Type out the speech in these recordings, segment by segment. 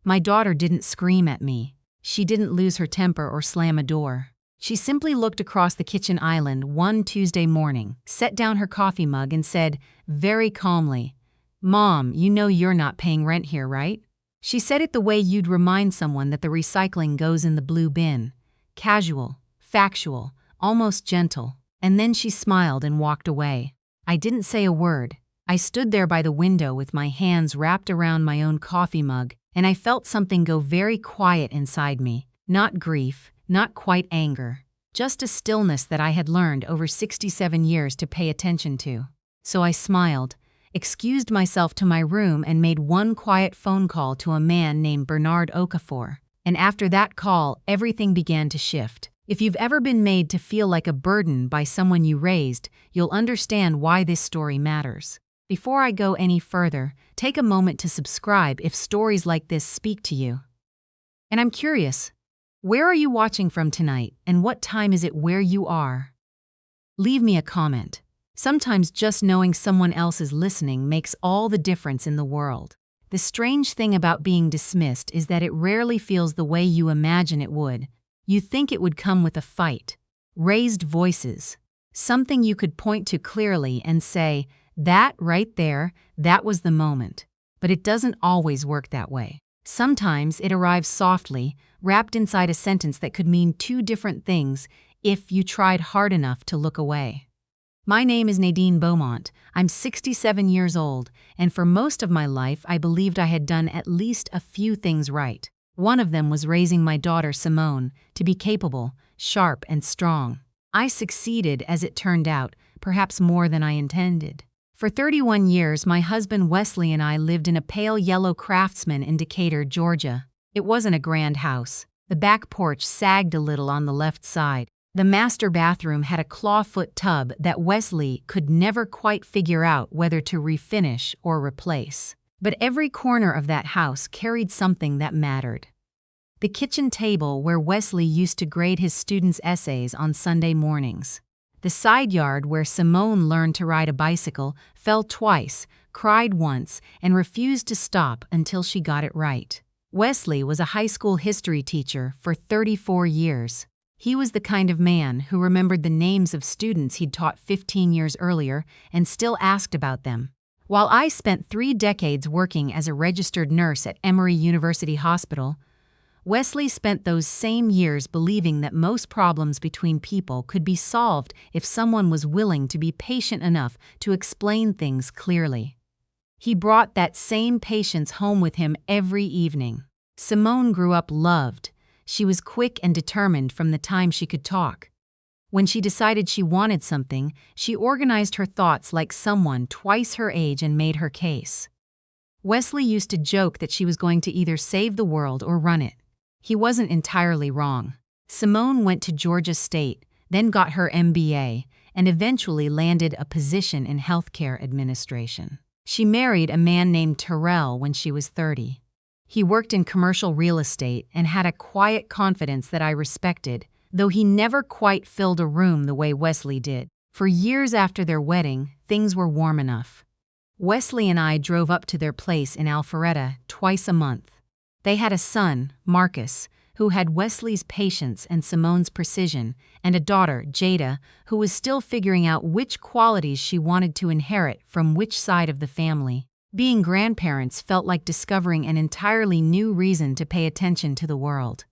My daughter didn't scream at me. She didn't lose her temper or slam a door. She simply looked across the kitchen island one Tuesday morning, set down her coffee mug and said, very calmly, "Mom, you know you're not paying rent here, right?" She said it the way you'd remind someone that the recycling goes in the blue bin. Casual, factual, almost gentle. And then she smiled and walked away. I didn't say a word. I stood there by the window with my hands wrapped around my own coffee mug, and I felt something go very quiet inside me. Not grief, not quite anger, just a stillness that I had learned over 67 years to pay attention to. So I smiled, excused myself to my room and made one quiet phone call to a man named Bernard Okafor. And after that call, everything began to shift. If you've ever been made to feel like a burden by someone you raised, you'll understand why this story matters. Before I go any further, take a moment to subscribe if stories like this speak to you. And I'm curious, where are you watching from tonight, and what time is it where you are? Leave me a comment. Sometimes just knowing someone else is listening makes all the difference in the world. The strange thing about being dismissed is that it rarely feels the way you imagine it would. You think it would come with a fight, raised voices, something you could point to clearly and say, "That right there, that was the moment." But it doesn't always work that way. Sometimes it arrives softly, wrapped inside a sentence that could mean two different things if you tried hard enough to look away. My name is Nadine Beaumont. I'm 67 years old, and for most of my life I believed I had done at least a few things right. One of them was raising my daughter Simone to be capable, sharp, and strong. I succeeded, as it turned out, perhaps more than I intended. For 31 years, my husband Wesley and I lived in a pale yellow Craftsman in Decatur, Georgia. It wasn't a grand house. The back porch sagged a little on the left side. The master bathroom had a clawfoot tub that Wesley could never quite figure out whether to refinish or replace. But every corner of that house carried something that mattered. The kitchen table where Wesley used to grade his students' essays on Sunday mornings. The side yard where Simone learned to ride a bicycle, fell twice, cried once, and refused to stop until she got it right. Wesley was a high school history teacher for 34 years. He was the kind of man who remembered the names of students he'd taught 15 years earlier and still asked about them. While I spent 3 decades working as a registered nurse at Emory University Hospital, Wesley spent those same years believing that most problems between people could be solved if someone was willing to be patient enough to explain things clearly. He brought that same patience home with him every evening. Simone grew up loved. She was quick and determined from the time she could talk. When she decided she wanted something, she organized her thoughts like someone twice her age and made her case. Wesley used to joke that she was going to either save the world or run it. He wasn't entirely wrong. Simone went to Georgia State, then got her MBA, and eventually landed a position in healthcare administration. She married a man named Terrell when she was 30. He worked in commercial real estate and had a quiet confidence that I respected, though he never quite filled a room the way Wesley did. For years after their wedding, things were warm enough. Wesley and I drove up to their place in Alpharetta twice a month. They had a son, Marcus, who had Wesley's patience and Simone's precision, and a daughter, Jada, who was still figuring out which qualities she wanted to inherit from which side of the family. Being grandparents felt like discovering an entirely new reason to pay attention to the world.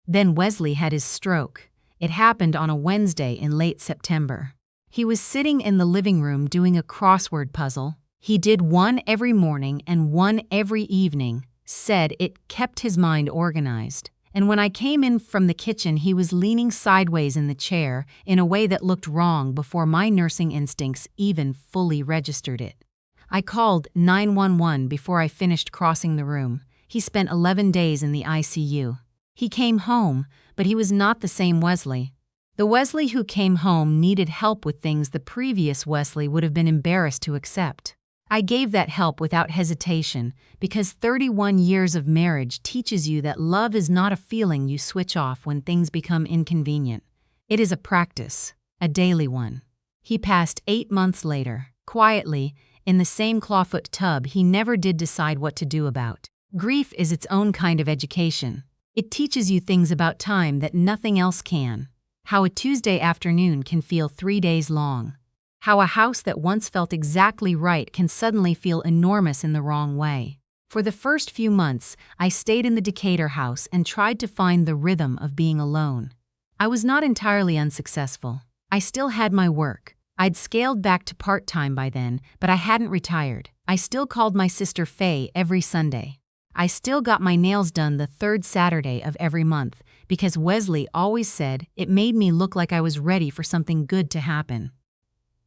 Then Wesley had his stroke. It happened on a Wednesday in late September. He was sitting in the living room doing a crossword puzzle. He did one every morning and one every evening, said it kept his mind organized. And when I came in from the kitchen, he was leaning sideways in the chair in a way that looked wrong before my nursing instincts even fully registered it. I called 911 before I finished crossing the room. He spent 11 days in the ICU. He came home, but he was not the same Wesley. The Wesley who came home needed help with things the previous Wesley would have been embarrassed to accept. I gave that help without hesitation because 31 years of marriage teaches you that love is not a feeling you switch off when things become inconvenient. It is a practice, a daily one. He passed 8 months later, quietly, in the same clawfoot tub he never did decide what to do about. Grief is its own kind of education. It teaches you things about time that nothing else can. How a Tuesday afternoon can feel 3 days long. How a house that once felt exactly right can suddenly feel enormous in the wrong way. For the first few months, I stayed in the Decatur house and tried to find the rhythm of being alone. I was not entirely unsuccessful. I still had my work. I'd scaled back to part-time by then, but I hadn't retired. I still called my sister Faye every Sunday. I still got my nails done the third Saturday of every month, because Wesley always said it made me look like I was ready for something good to happen.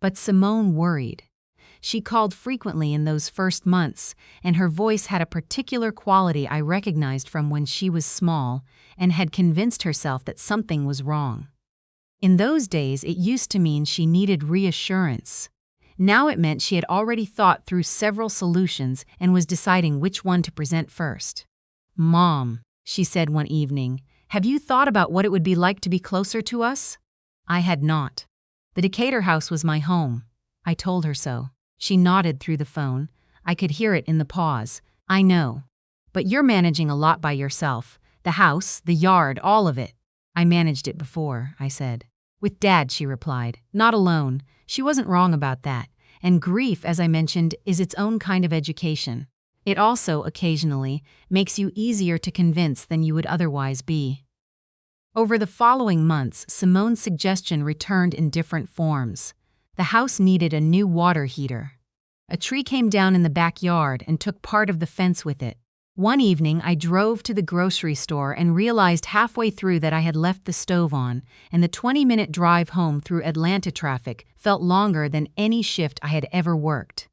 But Simone worried. She called frequently in those first months, and her voice had a particular quality I recognized from when she was small and had convinced herself that something was wrong. In those days, it used to mean she needed reassurance. Now it meant she had already thought through several solutions and was deciding which one to present first. "Mom," she said one evening, "have you thought about what it would be like to be closer to us?" I had not. The Decatur house was my home. I told her so. She nodded through the phone. I could hear it in the pause. "I know. But you're managing a lot by yourself. The house, the yard, all of it." "I managed it before," I said. "With Dad," she replied. "Not alone." She wasn't wrong about that. And grief, as I mentioned, is its own kind of education. It also, occasionally, makes you easier to convince than you would otherwise be. Over the following months, Simone's suggestion returned in different forms. The house needed a new water heater. A tree came down in the backyard and took part of the fence with it. One evening, I drove to the grocery store and realized halfway through that I had left the stove on, and the 20-minute drive home through Atlanta traffic felt longer than any shift I had ever worked.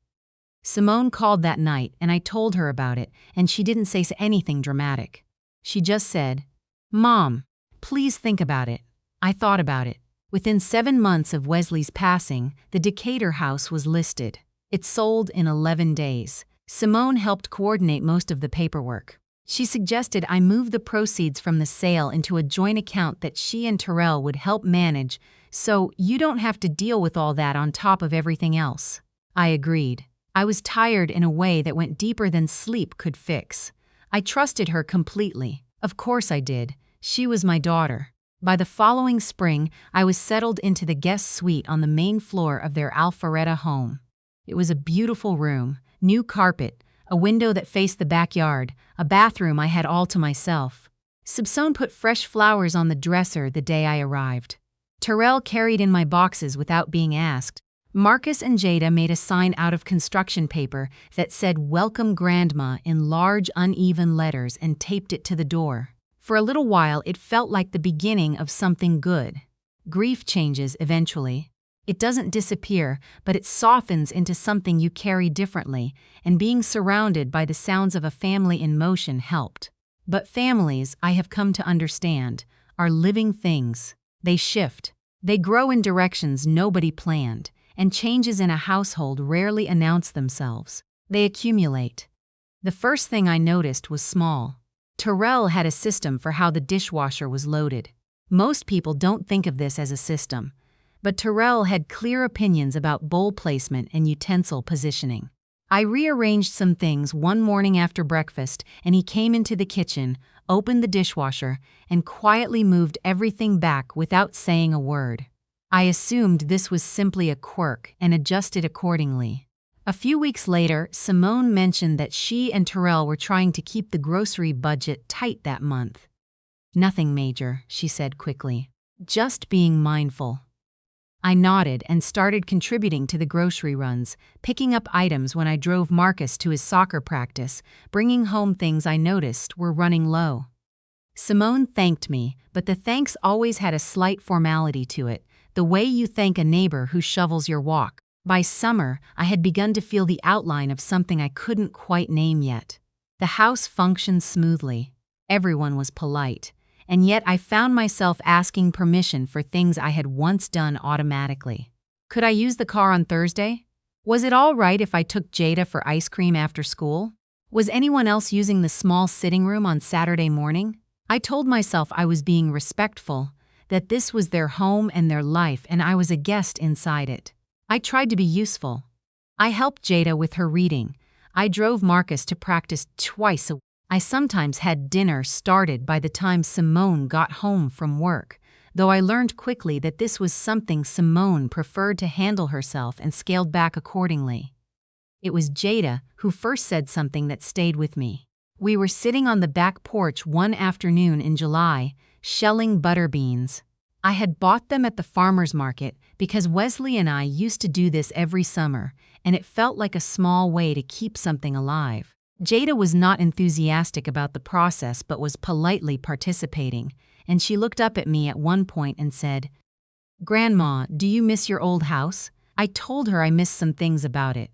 Simone called that night, and I told her about it, and she didn't say anything dramatic. She just said, "Mom, please think about it." I thought about it. Within 7 months of Wesley's passing, the Decatur house was listed. It sold in 11 days. Simone helped coordinate most of the paperwork. She suggested I move the proceeds from the sale into a joint account that she and Terrell would help manage, so you don't have to deal with all that on top of everything else. I agreed. I was tired in a way that went deeper than sleep could fix. I trusted her completely. Of course I did. She was my daughter. By the following spring, I was settled into the guest suite on the main floor of their Alpharetta home. It was a beautiful room. New carpet, a window that faced the backyard, a bathroom I had all to myself. Simone put fresh flowers on the dresser the day I arrived. Terrell carried in my boxes without being asked. Marcus and Jada made a sign out of construction paper that said "Welcome Grandma" in large uneven letters and taped it to the door. For a little while it felt like the beginning of something good. Grief changes eventually. It doesn't disappear, but it softens into something you carry differently, and being surrounded by the sounds of a family in motion helped. But families, I have come to understand, are living things. They shift. They grow in directions nobody planned, and changes in a household rarely announce themselves. They accumulate. The first thing I noticed was small. Terrell had a system for how the dishwasher was loaded. Most people don't think of this as a system. But Terrell had clear opinions about bowl placement and utensil positioning. I rearranged some things one morning after breakfast, and he came into the kitchen, opened the dishwasher, and quietly moved everything back without saying a word. I assumed this was simply a quirk and adjusted accordingly. A few weeks later, Simone mentioned that she and Terrell were trying to keep the grocery budget tight that month. "Nothing major," she said quickly. "Just being mindful." I nodded and started contributing to the grocery runs, picking up items when I drove Marcus to his soccer practice, bringing home things I noticed were running low. Simone thanked me, but the thanks always had a slight formality to it, the way you thank a neighbor who shovels your walk. By summer, I had begun to feel the outline of something I couldn't quite name yet. The house functioned smoothly. Everyone was polite. And yet I found myself asking permission for things I had once done automatically. Could I use the car on Thursday? Was it all right if I took Jada for ice cream after school? Was anyone else using the small sitting room on Saturday morning? I told myself I was being respectful, that this was their home and their life and I was a guest inside it. I tried to be useful. I helped Jada with her reading. I drove Marcus to practice twice a week. I sometimes had dinner started by the time Simone got home from work, though I learned quickly that this was something Simone preferred to handle herself and scaled back accordingly. It was Jada who first said something that stayed with me. We were sitting on the back porch one afternoon in July, shelling butter beans. I had bought them at the farmer's market because Wesley and I used to do this every summer, and it felt like a small way to keep something alive. Jada was not enthusiastic about the process but was politely participating, and she looked up at me at one point and said, "Grandma, do you miss your old house?" I told her I missed some things about it.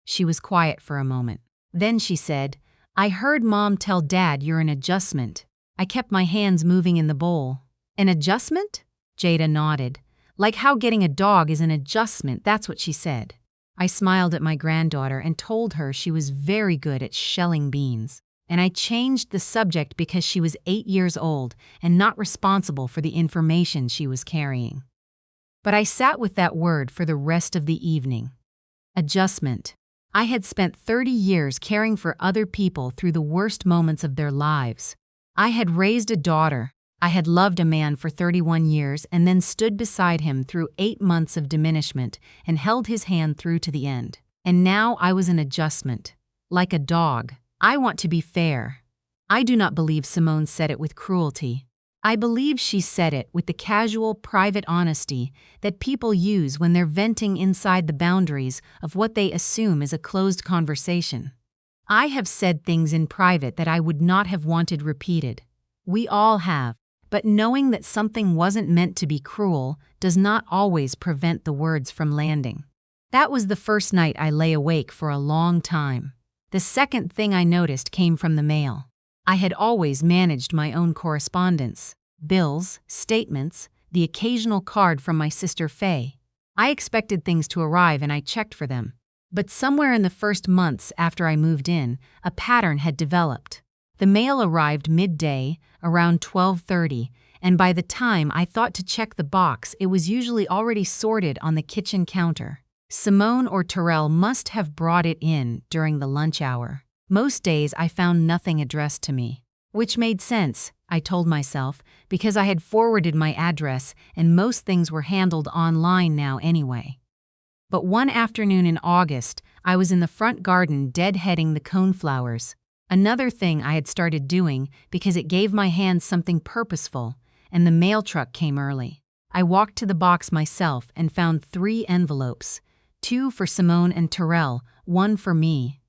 She was quiet for a moment. Then she said, "I heard Mom tell Dad you're an adjustment." I kept my hands moving in the bowl. "An adjustment?" Jada nodded. "Like how getting a dog is an adjustment, that's what she said." I smiled at my granddaughter and told her she was very good at shelling beans. And I changed the subject because she was 8 years old and not responsible for the information she was carrying. But I sat with that word for the rest of the evening. Adjustment. I had spent 30 years caring for other people through the worst moments of their lives. I had raised a daughter. I had loved a man for 31 years and then stood beside him through 8 months of diminishment and held his hand through to the end. And now I was an adjustment. Like a dog. I want to be fair. I do not believe Simone said it with cruelty. I believe she said it with the casual, private honesty that people use when they're venting inside the boundaries of what they assume is a closed conversation. I have said things in private that I would not have wanted repeated. We all have, but knowing that something wasn't meant to be cruel does not always prevent the words from landing. That was the first night I lay awake for a long time. The second thing I noticed came from the mail. I had always managed my own correspondence, bills, statements, the occasional card from my sister Faye. I expected things to arrive and I checked for them. But somewhere in the first months after I moved in, a pattern had developed. The mail arrived midday, around 12:30, and by the time I thought to check the box, it was usually already sorted on the kitchen counter. Simone or Terrell must have brought it in during the lunch hour. Most days I found nothing addressed to me. Which made sense, I told myself, because I had forwarded my address and most things were handled online now anyway. But one afternoon in August, I was in the front garden deadheading the coneflowers. Another thing I had started doing because it gave my hands something purposeful, and the mail truck came early. I walked to the box myself and found 3 envelopes, 2 for Simone and Terrell, 1 for me.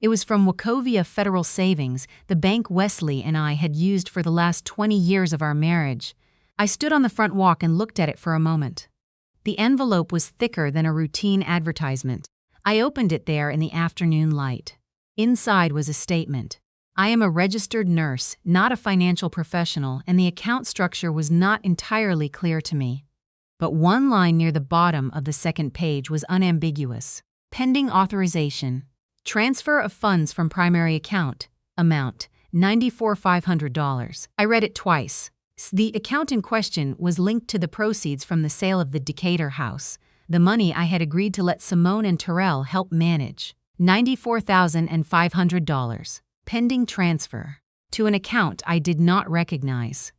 It was from Wachovia Federal Savings, the bank Wesley and I had used for the last 20 years of our marriage. I stood on the front walk and looked at it for a moment. The envelope was thicker than a routine advertisement. I opened it there in the afternoon light. Inside was a statement. I am a registered nurse, not a financial professional, and the account structure was not entirely clear to me. But one line near the bottom of the second page was unambiguous. Pending authorization. Transfer of funds from primary account. Amount, $94,500. I read it twice. The account in question was linked to the proceeds from the sale of the Decatur house, the money I had agreed to let Simone and Terrell help manage. $94,500. Pending transfer. To an account I did not recognize.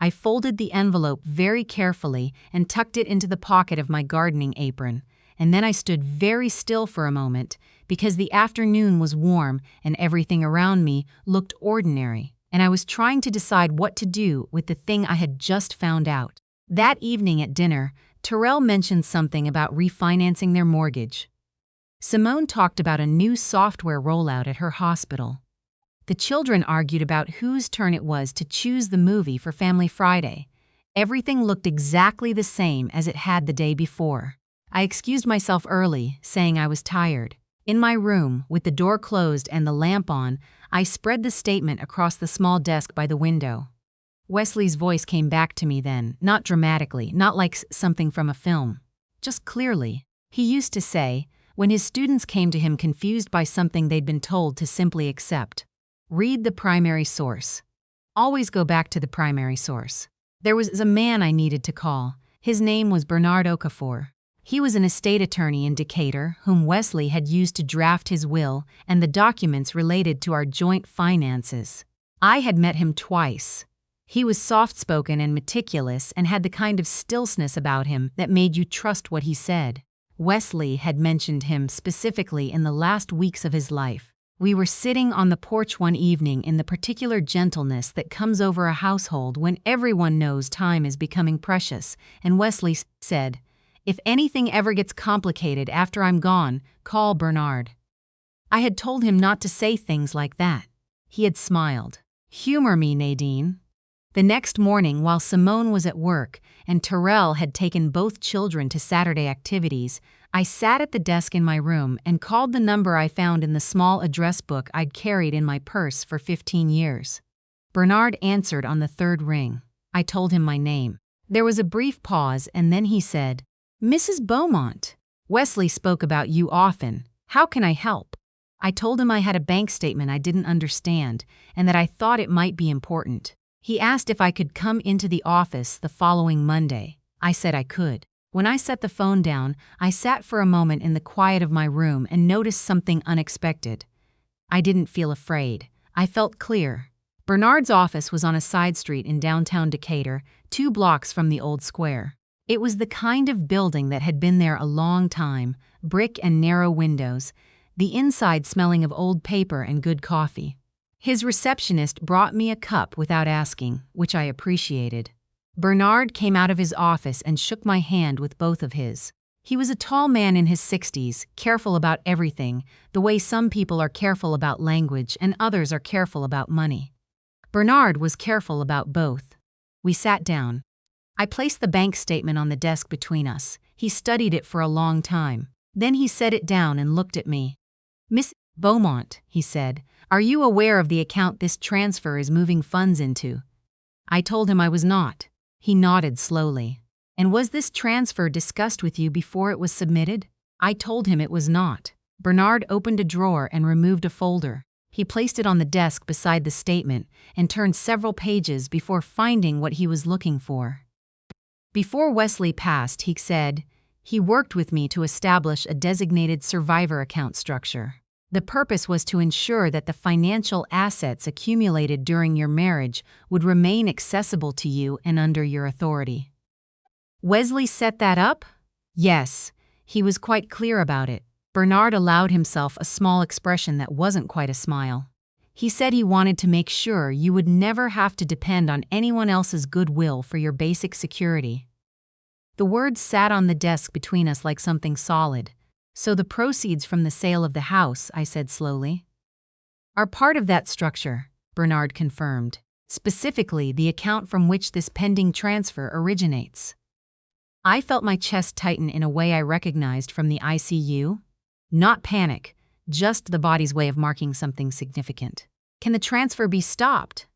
I folded the envelope very carefully and tucked it into the pocket of my gardening apron, and then I stood very still for a moment because the afternoon was warm and everything around me looked ordinary, and I was trying to decide what to do with the thing I had just found out. That evening at dinner, Terrell mentioned something about refinancing their mortgage. Simone talked about a new software rollout at her hospital. The children argued about whose turn it was to choose the movie for Family Friday. Everything looked exactly the same as it had the day before. I excused myself early, saying I was tired. In my room, with the door closed and the lamp on, I spread the statement across the small desk by the window. Wesley's voice came back to me then, not dramatically, not like something from a film. Just clearly. He used to say, when his students came to him confused by something they'd been told to simply accept, read the primary source. Always go back to the primary source. There was a man I needed to call. His name was Bernard Okafor. He was an estate attorney in Decatur whom Wesley had used to draft his will and the documents related to our joint finances. I had met him twice. He was soft-spoken and meticulous and had the kind of stillness about him that made you trust what he said. Wesley had mentioned him specifically in the last weeks of his life. We were sitting on the porch one evening in the particular gentleness that comes over a household when everyone knows time is becoming precious, and Wesley said, "If anything ever gets complicated after I'm gone, call Bernard." I had told him not to say things like that. He had smiled. "Humor me, Nadine." The next morning, while Simone was at work and Terrell had taken both children to Saturday activities, I sat at the desk in my room and called the number I found in the small address book I'd carried in my purse for 15 years. Bernard answered on the third ring. I told him my name. There was a brief pause and then he said, "Mrs. Beaumont, Wesley spoke about you often. How can I help?" I told him I had a bank statement I didn't understand and that I thought it might be important. He asked if I could come into the office the following Monday. I said I could. When I set the phone down, I sat for a moment in the quiet of my room and noticed something unexpected. I didn't feel afraid. I felt clear. Bernard's office was on a side street in downtown Decatur, 2 blocks from the old square. It was the kind of building that had been there a long time, brick and narrow windows, the inside smelling of old paper and good coffee. His receptionist brought me a cup without asking, which I appreciated. Bernard came out of his office and shook my hand with both of his. He was a tall man in his 60s, careful about everything, the way some people are careful about language and others are careful about money. Bernard was careful about both. We sat down. I placed the bank statement on the desk between us. He studied it for a long time. Then he set it down and looked at me. "Miss Beaumont," he said, "are you aware of the account this transfer is moving funds into?" I told him I was not. He nodded slowly. "And was this transfer discussed with you before it was submitted?" I told him it was not. Bernard opened a drawer and removed a folder. He placed it on the desk beside the statement and turned several pages before finding what he was looking for. Before Wesley passed, he said, he worked with me to establish a designated survivor account structure. The purpose was to ensure that the financial assets accumulated during your marriage would remain accessible to you and under your authority. Wesley set that up? Yes, he was quite clear about it. Bernard allowed himself a small expression that wasn't quite a smile. He said he wanted to make sure you would never have to depend on anyone else's goodwill for your basic security. The words sat on the desk between us like something solid. "So the proceeds from the sale of the house," I said slowly, "are part of that structure," Bernard confirmed. "Specifically, the account from which this pending transfer originates." I felt my chest tighten in a way I recognized from the ICU. Not panic, just the body's way of marking something significant. "Can the transfer be stopped?"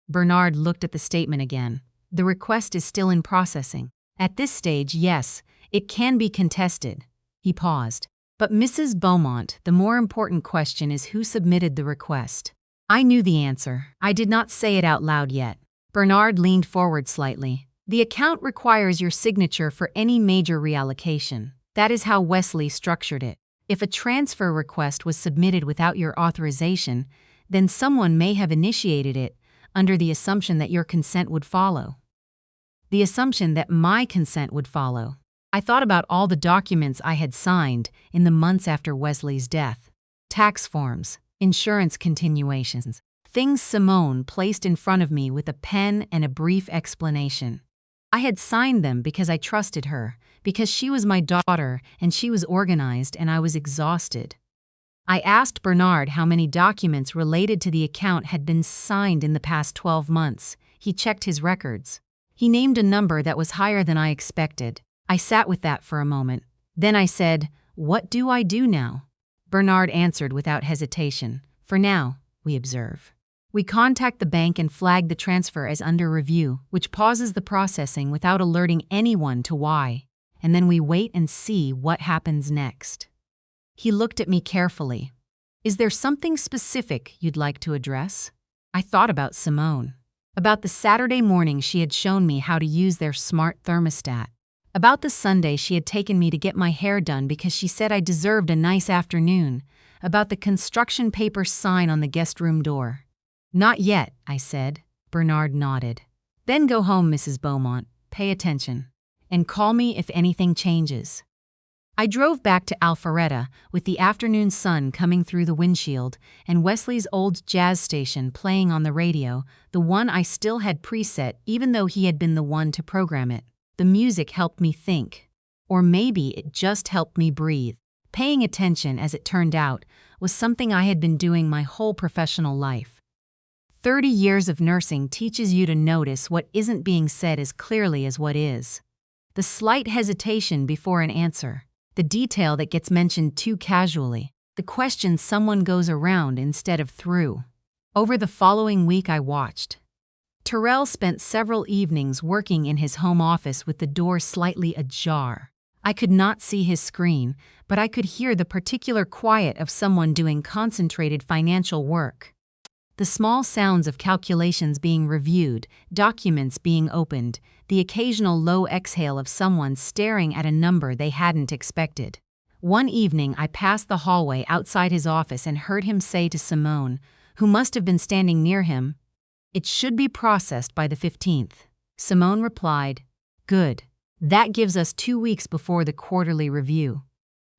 Bernard looked at the statement again. "The request is still in processing. At this stage, yes, it can be contested." He paused. "But Mrs. Beaumont, the more important question is who submitted the request." I knew the answer. I did not say it out loud yet. Bernard leaned forward slightly. "The account requires your signature for any major reallocation. That is how Wesley structured it. If a transfer request was submitted without your authorization, then someone may have initiated it under the assumption that your consent would follow. The assumption that my consent would follow. I thought about all the documents I had signed in the months after Wesley's death. Tax forms, insurance continuations, things Simone placed in front of me with a pen and a brief explanation. I had signed them because I trusted her, because she was my daughter and she was organized and I was exhausted. I asked Bernard how many documents related to the account had been signed in the past 12 months. He checked his records. He named a number that was higher than I expected. I sat with that for a moment. Then I said, "What do I do now?" Bernard answered without hesitation. "For now, we observe. We contact the bank and flag the transfer as under review, which pauses the processing without alerting anyone to why. And then we wait and see what happens next." He looked at me carefully. "Is there something specific you'd like to address?" I thought about Simone. About the Saturday morning she had shown me how to use their smart thermostat. About the Sunday she had taken me to get my hair done because she said I deserved a nice afternoon, about the construction paper sign on the guest room door. Not yet, I said. Bernard nodded. Then go home, Mrs. Beaumont, pay attention, and call me if anything changes. I drove back to Alpharetta with the afternoon sun coming through the windshield and Wesley's old jazz station playing on the radio, the one I still had preset even though he had been the one to program it. The music helped me think. Or maybe it just helped me breathe. Paying attention, as it turned out, was something I had been doing my whole professional life. 30 years of nursing teaches you to notice what isn't being said as clearly as what is. The slight hesitation before an answer. The detail that gets mentioned too casually. The question someone goes around instead of through. Over the following week I watched. Terrell spent several evenings working in his home office with the door slightly ajar. I could not see his screen, but I could hear the particular quiet of someone doing concentrated financial work. The small sounds of calculations being reviewed, documents being opened, the occasional low exhale of someone staring at a number they hadn't expected. One evening I passed the hallway outside his office and heard him say to Simone, who must have been standing near him, "It should be processed by the 15th. Simone replied, "Good. That gives us 2 weeks before the quarterly review."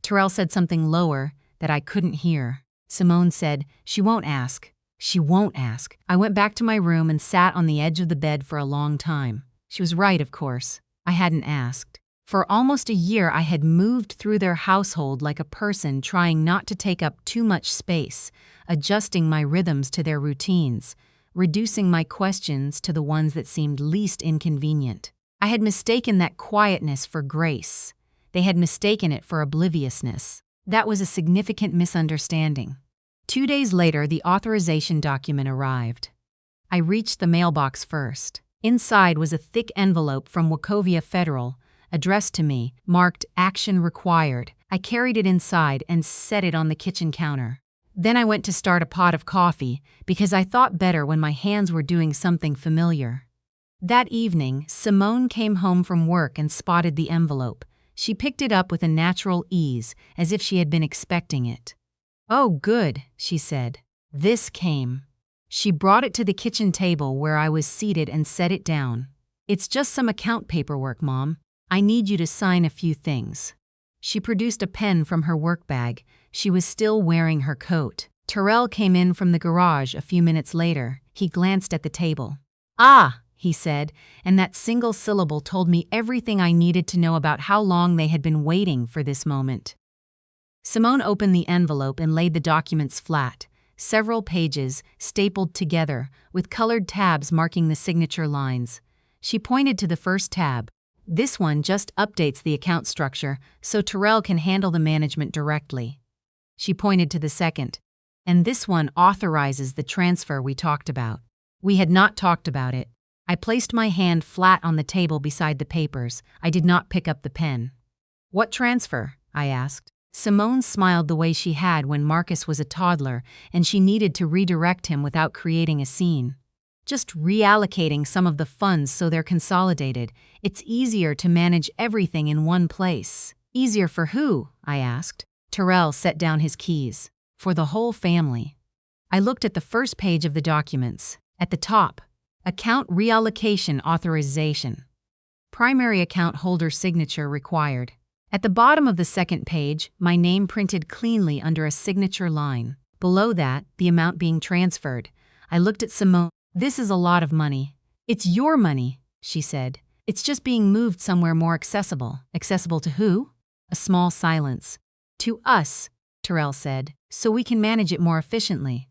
Terrell said something lower that I couldn't hear. Simone said, "She won't ask. She won't ask." I went back to my room and sat on the edge of the bed for a long time. She was right, of course. I hadn't asked. For almost a year I had moved through their household like a person trying not to take up too much space, adjusting my rhythms to their routines, reducing my questions to the ones that seemed least inconvenient. I had mistaken that quietness for grace. They had mistaken it for obliviousness. That was a significant misunderstanding. 2 days later, the authorization document arrived. I reached the mailbox first. Inside was a thick envelope from Wachovia Federal, addressed to me, marked "Action Required." I carried it inside and set it on the kitchen counter. Then I went to start a pot of coffee, because I thought better when my hands were doing something familiar. That evening, Simone came home from work and spotted the envelope. She picked it up with a natural ease, as if she had been expecting it. "Oh, good," she said. "This came." She brought it to the kitchen table where I was seated and set it down. "It's just some account paperwork, Mom. I need you to sign a few things." She produced a pen from her work bag. She was still wearing her coat. Terrell came in from the garage a few minutes later. He glanced at the table. "Ah," he said, and that single syllable told me everything I needed to know about how long they had been waiting for this moment. Simone opened the envelope and laid the documents flat, several pages stapled together, with colored tabs marking the signature lines. She pointed to the first tab. "This one just updates the account structure so Terrell can handle the management directly." She pointed to the second. "And this one authorizes the transfer we talked about." We had not talked about it. I placed my hand flat on the table beside the papers. I did not pick up the pen. "What transfer?" I asked. Simone smiled the way she had when Marcus was a toddler and she needed to redirect him without creating a scene. "Just reallocating some of the funds so they're consolidated. It's easier to manage everything in one place." "Easier for who?" I asked. Terrell set down his keys. "For the whole family." I looked at the first page of the documents. At the top, Account Reallocation Authorization. Primary account holder signature required. At the bottom of the second page, my name printed cleanly under a signature line. Below that, the amount being transferred. I looked at Simone. "This is a lot of money." "It's your money," she said. "It's just being moved somewhere more accessible." "Accessible to who?" A small silence. "To us," Terrell said, "so we can manage it more efficiently."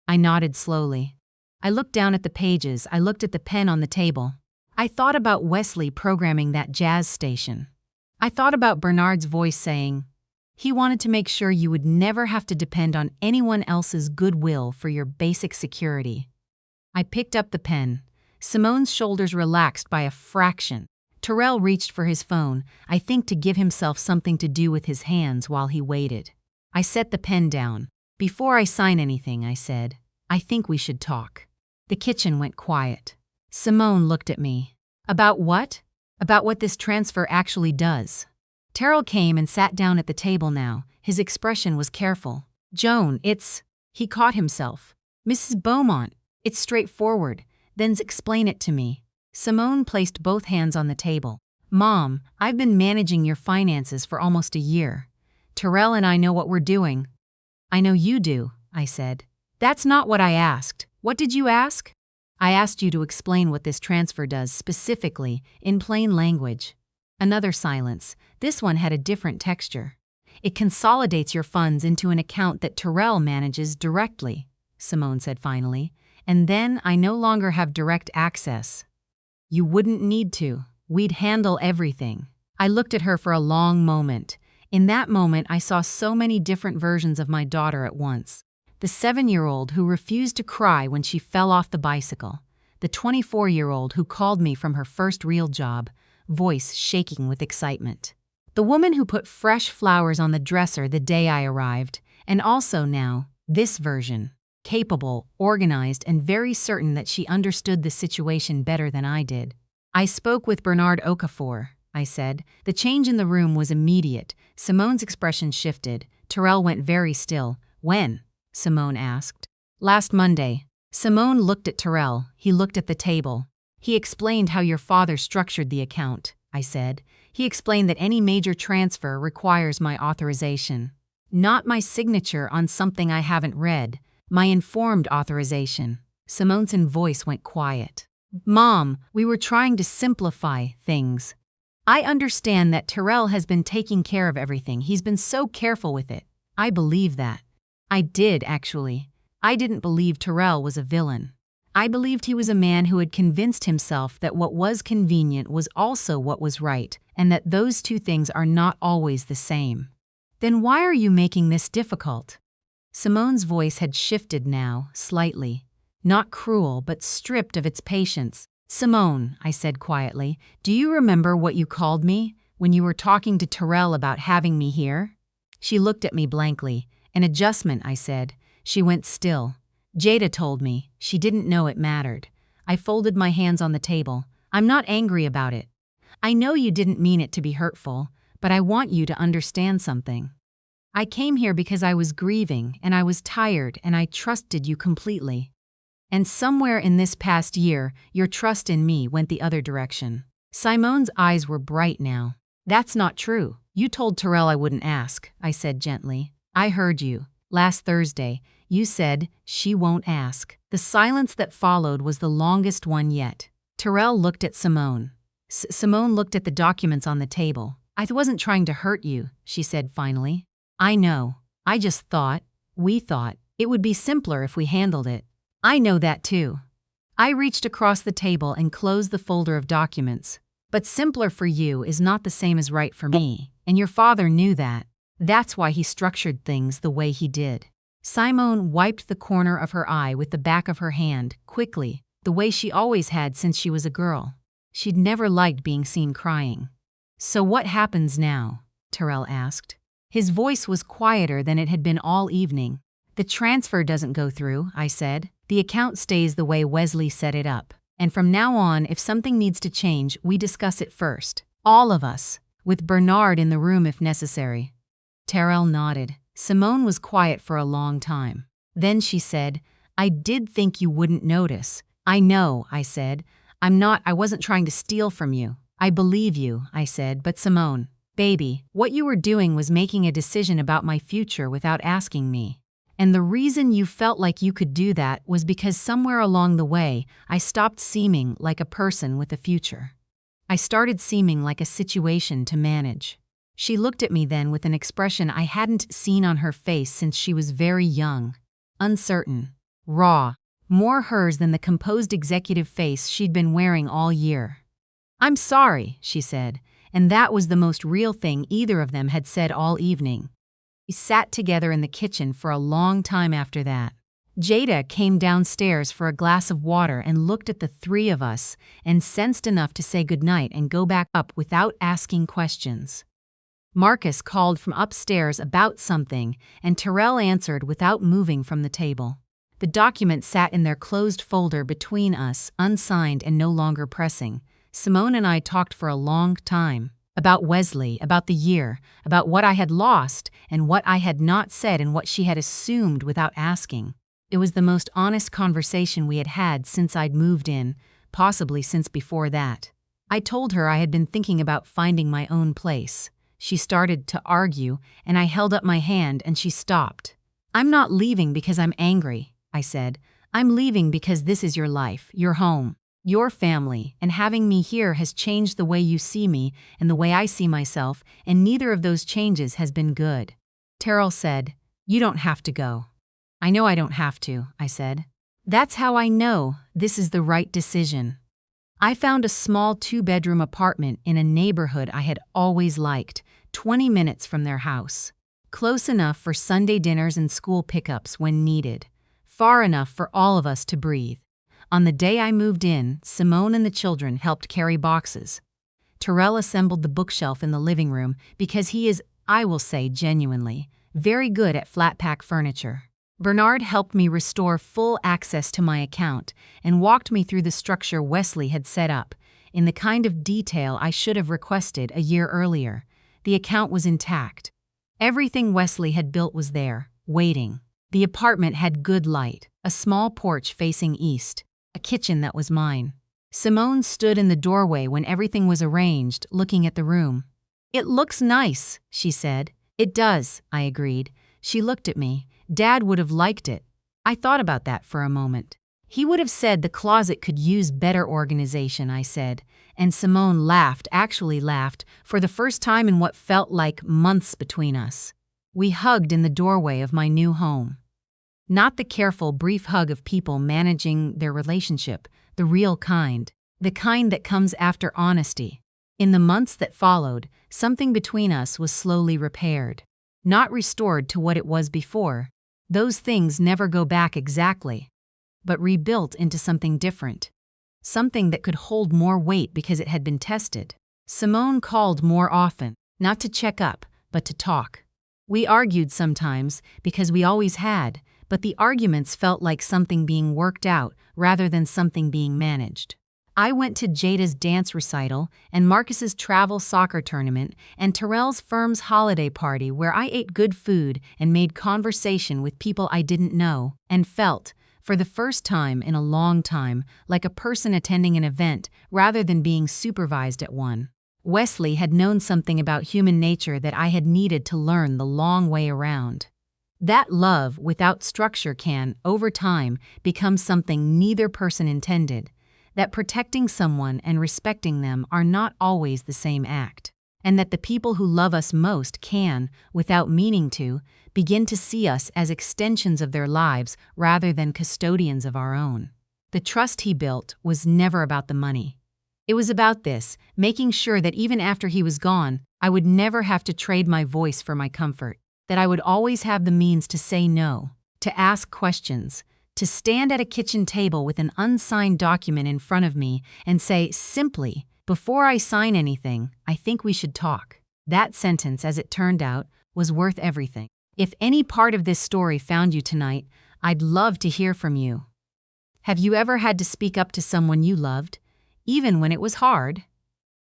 I nodded slowly. I looked down at the pages. I looked at the pen on the table. I thought about Wesley programming that jazz station. I thought about Bernard's voice saying, he wanted to make sure you would never have to depend on anyone else's goodwill for your basic security. I picked up the pen. Simone's shoulders relaxed by a fraction. Terrell reached for his phone, I think to give himself something to do with his hands while he waited. I set the pen down. "Before I sign anything," I said, "I think we should talk." The kitchen went quiet. Simone looked at me. "About what?" about what this transfer actually does. Terrell came and sat down at the table now. His expression was careful. Joan, it's… He caught himself. Mrs. Beaumont, it's straightforward. Then explain it to me. Simone placed both hands on the table. Mom, I've been managing your finances for almost a year. Terrell and I know what we're doing. I know you do, I said. That's not what I asked. What did you ask? I asked you to explain what this transfer does specifically, in plain language. Another silence. This one had a different texture. It consolidates your funds into an account that Terrell manages directly, Simone said finally, and then I no longer have direct access. You wouldn't need to. We'd handle everything. I looked at her for a long moment. In that moment, I saw so many different versions of my daughter at once. The 7-year-old who refused to cry when she fell off the bicycle. The 24-year-old who called me from her first real job, voice shaking with excitement. The woman who put fresh flowers on the dresser the day I arrived, and also now, this version. Capable, organized, and very certain that she understood the situation better than I did. I spoke with Bernard Okafor, I said. The change in the room was immediate. Simone's expression shifted. Terrell went very still. When? Simone asked. Last Monday. Simone looked at Terrell. He looked at the table. He explained how your father structured the account, I said. He explained that any major transfer requires my authorization. Not my signature on something I haven't read. My informed authorization. Simone's voice went quiet. Mom, we were trying to simplify things. I understand that Terrell has been taking care of everything. He's been so careful with it. I believe that. I did, actually. I didn't believe Terrell was a villain. I believed he was a man who had convinced himself that what was convenient was also what was right, and that those two things are not always the same. Then why are you making this difficult? Simone's voice had shifted now, slightly. Not cruel, but stripped of its patience. Simone, I said quietly, do you remember what you called me when you were talking to Terrell about having me here? She looked at me blankly. An adjustment, I said. She went still. Jada told me. She didn't know it mattered. I folded my hands on the table. I'm not angry about it. I know you didn't mean it to be hurtful, but I want you to understand something. I came here because I was grieving, and I was tired, and I trusted you completely. And somewhere in this past year, your trust in me went the other direction. Simone's eyes were bright now. That's not true. You told Terrell I wouldn't ask, I said gently. I heard you. Last Thursday, you said, she won't ask. The silence that followed was the longest one yet. Terrell looked at Simone. Simone looked at the documents on the table. I wasn't trying to hurt you, she said finally. I know. I just thought, we thought, it would be simpler if we handled it. I know that too. I reached across the table and closed the folder of documents. But simpler for you is not the same as right for me, and your father knew that. That's why he structured things the way he did. Simone wiped the corner of her eye with the back of her hand, quickly, the way she always had since she was a girl. She'd never liked being seen crying. So what happens now? Terrell asked. His voice was quieter than it had been all evening. The transfer doesn't go through, I said. The account stays the way Wesley set it up. And from now on, if something needs to change, we discuss it first. All of us. With Bernard in the room if necessary. Terrell nodded. Simone was quiet for a long time. Then she said, I did think you wouldn't notice. I know, I said. I wasn't trying to steal from you. I believe you, I said, but Simone, baby, what you were doing was making a decision about my future without asking me. And the reason you felt like you could do that was because somewhere along the way, I stopped seeming like a person with a future. I started seeming like a situation to manage. She looked at me then with an expression I hadn't seen on her face since she was very young. Uncertain. Raw. More hers than the composed executive face she'd been wearing all year. I'm sorry, she said, and that was the most real thing either of them had said all evening. We sat together in the kitchen for a long time after that. Jada came downstairs for a glass of water and looked at the three of us and sensed enough to say goodnight and go back up without asking questions. Marcus called from upstairs about something, and Terrell answered without moving from the table. The document sat in their closed folder between us, unsigned and no longer pressing. Simone and I talked for a long time. About Wesley, about the year, about what I had lost, and what I had not said and what she had assumed without asking. It was the most honest conversation we had had since I'd moved in, possibly since before that. I told her I had been thinking about finding my own place. She started to argue, and I held up my hand and she stopped. "I'm not leaving because I'm angry," I said. "I'm leaving because this is your life, your home, your family, and having me here has changed the way you see me and the way I see myself, and neither of those changes has been good." Terrell said, "You don't have to go." "I know I don't have to," I said. "That's how I know this is the right decision." I found a small 2-bedroom apartment in a neighborhood I had always liked, 20 minutes from their house. Close enough for Sunday dinners and school pickups when needed. Far enough for all of us to breathe. On the day I moved in, Simone and the children helped carry boxes. Terrell assembled the bookshelf in the living room because he is, I will say genuinely, very good at flat-pack furniture. Bernard helped me restore full access to my account and walked me through the structure Wesley had set up, in the kind of detail I should have requested a year earlier. The account was intact. Everything Wesley had built was there, waiting. The apartment had good light, a small porch facing east, a kitchen that was mine. Simone stood in the doorway when everything was arranged, looking at the room. "It looks nice," she said. "It does," I agreed. She looked at me. "Dad would have liked it." I thought about that for a moment. "He would have said the closet could use better organization," I said, and Simone laughed, actually laughed, for the first time in what felt like months between us. We hugged in the doorway of my new home. Not the careful, brief hug of people managing their relationship, the real kind, the kind that comes after honesty. In the months that followed, something between us was slowly repaired. Not restored to what it was before. Those things never go back exactly, but rebuilt into something different. Something that could hold more weight because it had been tested. Simone called more often, not to check up, but to talk. We argued sometimes, because we always had, but the arguments felt like something being worked out rather than something being managed. I went to Jada's dance recital and Marcus's travel soccer tournament and Terrell's firm's holiday party where I ate good food and made conversation with people I didn't know and felt, for the first time in a long time, like a person attending an event rather than being supervised at one. Wesley had known something about human nature that I had needed to learn the long way around. That love without structure can, over time, become something neither person intended. That protecting someone and respecting them are not always the same act, and that the people who love us most can, without meaning to, begin to see us as extensions of their lives rather than custodians of our own. The trust he built was never about the money. It was about this, making sure that even after he was gone, I would never have to trade my voice for my comfort, that I would always have the means to say no, to ask questions, to stand at a kitchen table with an unsigned document in front of me and say simply, "Before I sign anything, I think we should talk." That sentence, as it turned out, was worth everything. If any part of this story found you tonight, I'd love to hear from you. Have you ever had to speak up to someone you loved, even when it was hard?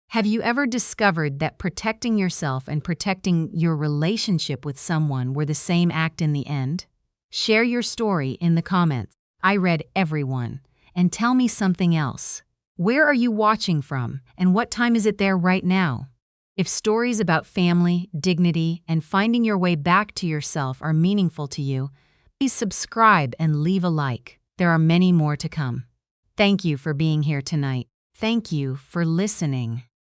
Have you ever discovered that protecting yourself and protecting your relationship with someone were the same act in the end? Share your story in the comments. I read every one. And tell me something else. Where are you watching from, and what time is it there right now? If stories about family, dignity, and finding your way back to yourself are meaningful to you, please subscribe and leave a like. There are many more to come. Thank you for being here tonight. Thank you for listening.